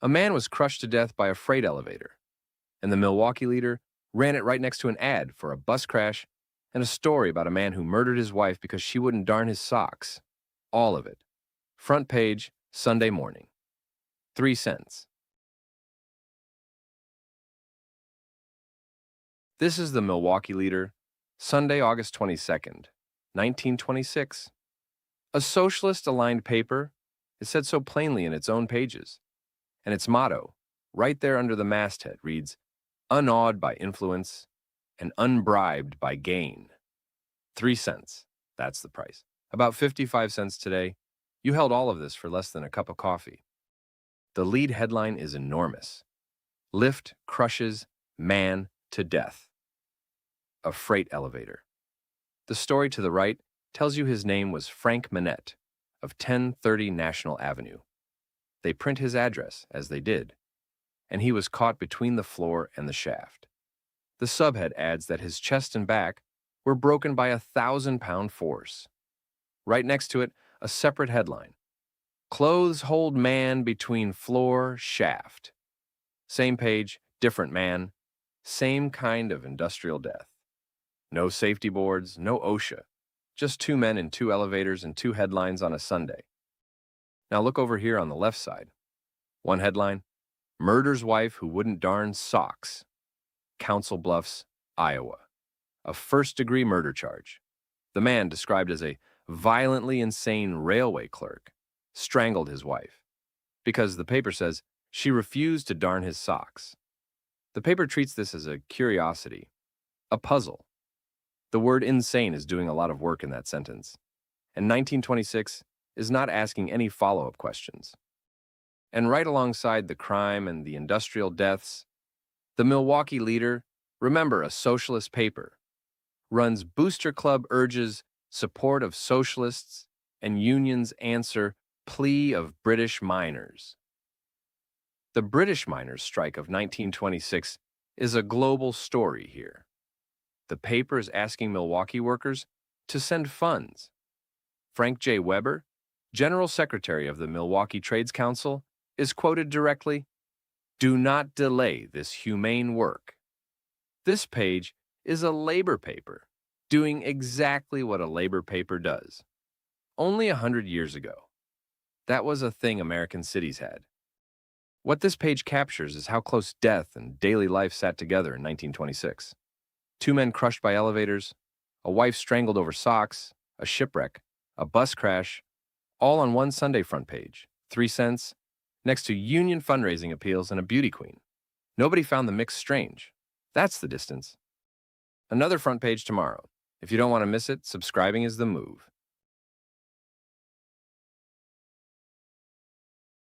A man was crushed to death by a freight elevator, and the Milwaukee Leader ran it right next to an ad for a bus crash and a story about a man who murdered his wife because she wouldn't darn his socks. All of it. Front page, Sunday morning. 3 cents. This is the Milwaukee Leader, Sunday, August 22nd, 1926. A socialist-aligned paper, it said so plainly in its own pages. And its motto, right there under the masthead, reads, Unawed by influence and unbribed by gain. 3 cents. That's the price. About 55 cents today. You held all of this for less than a cup of coffee. The lead headline is enormous. Lift crushes man to death. A freight elevator. The story to the right tells you his name was Frank Minette of 1030 National Avenue. They print his address, as they did, and he was caught between the floor and the shaft. The subhead adds that his chest and back were broken by a 1,000-pound force. Right next to it, a separate headline. Clothes hold man between floor, shaft. Same page, different man, same kind of industrial death. No safety boards, no OSHA, just 2 men in 2 elevators and 2 headlines on a Sunday. Now look over here on the left side. One headline, Murders Wife Who Wouldn't Darn Socks. Council Bluffs, Iowa. A first-degree murder charge. The man, described as a violently insane railway clerk, strangled his wife because the paper says she refused to darn his socks. The paper treats this as a curiosity, a puzzle. The word insane is doing a lot of work in that sentence, and 1926 is not asking any follow-up questions. And right alongside the crime and the industrial deaths, the Milwaukee Leader, remember a socialist paper, runs Booster Club urges support of socialists and unions answer plea of British miners. The British miners' strike of 1926 is a global story here. The paper is asking Milwaukee workers to send funds. Frank J. Weber, General Secretary of the Milwaukee Trades Council, is quoted directly, "Do not delay this humane work." This page is a labor paper, doing exactly what a labor paper does. Only 100 years ago, that was a thing American cities had. What this page captures is how close death and daily life sat together in 1926. 2 men crushed by elevators, a wife strangled over socks, a shipwreck, a bus crash, all on one Sunday front page, 3 cents, next to union fundraising appeals and a beauty queen. Nobody found the mix strange. That's the distance. Another front page tomorrow. If you don't want to miss it, subscribing is the move.